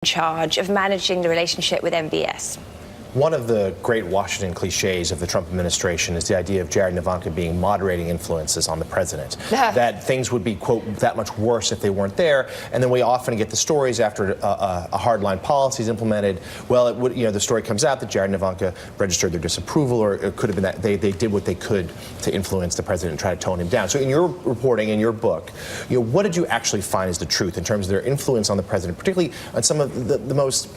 charge of managing the relationship with MBS. One of the great Washington cliches of the Trump administration is the idea of Jared and Ivanka being moderating influences on the president. That things would be, quote, that much worse if they weren't there. And then we often get the stories after a hardline policy is implemented. Well, it would, the story comes out that Jared and Ivanka registered their disapproval, or it could have been that they did what they could to influence the president and try to tone him down. So in your reporting, in your book, what did you actually find is the truth in terms of their influence on the president, particularly on some of the most,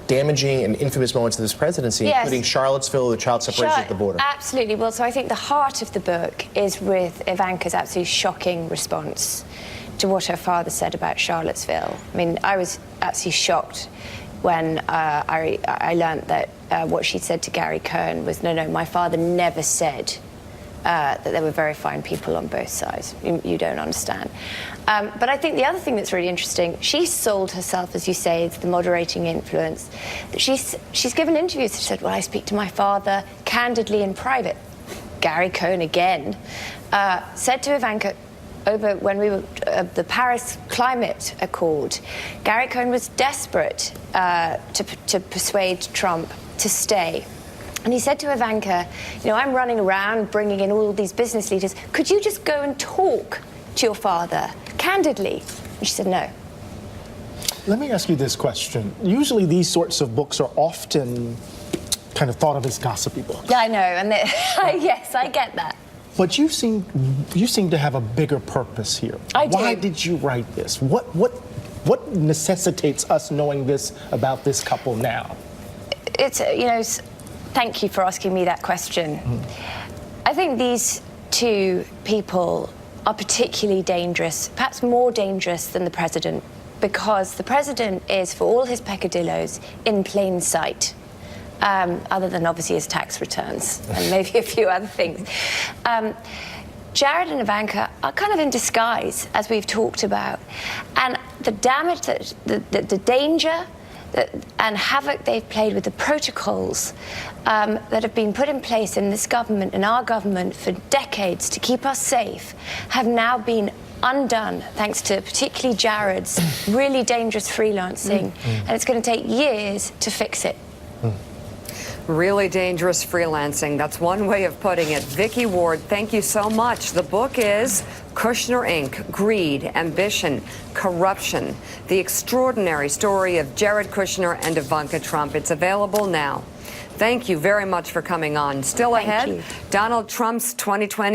damaging and infamous moments of this presidency, yes, including Charlottesville, the child separation at the border? Absolutely. Well, so I think the heart of the book is with Ivanka's absolutely shocking response to what her father said about Charlottesville. I mean, I was absolutely shocked when I learned that what she said to Gary Cohn was, no, my father never said that there were very fine people on both sides. You don't understand. But I think the other thing that's really interesting, she sold herself, as you say, as the moderating influence. She's given interviews. She said, well, I speak to my father candidly in private. Gary Cohn, again, said to Ivanka, over when we were the Paris Climate Accord, Gary Cohn was desperate to persuade Trump to stay. And he said to Ivanka, I'm running around bringing in all these business leaders. Could you just go and talk to your father candidly? And she said no. Let me ask you this question. Usually these sorts of books are often kind of thought of as gossipy books. Yeah, I know. And yes, I get that. But you seem to have a bigger purpose here. I do. Why did you write this? What necessitates us knowing this about this couple now? It's, thank you for asking me that question. I think these two people are particularly dangerous, perhaps more dangerous than the president, because the president is, for all his peccadillos, in plain sight, other than obviously his tax returns and maybe a few other things. Jared and Ivanka are kind of in disguise, as we've talked about, and the damage, the danger and havoc they've played with the protocols that have been put in place in this government and our government for decades to keep us safe have now been undone thanks to particularly Jared's really dangerous freelancing, and it's going to take years to fix it. Really dangerous freelancing. That's one way of putting it. Vicki Ward, thank you so much. The book is Kushner, Inc., Greed, Ambition, Corruption, the extraordinary story of Jared Kushner and Ivanka Trump. It's available now. Thank you very much for coming on. Still ahead, Donald Trump's 2020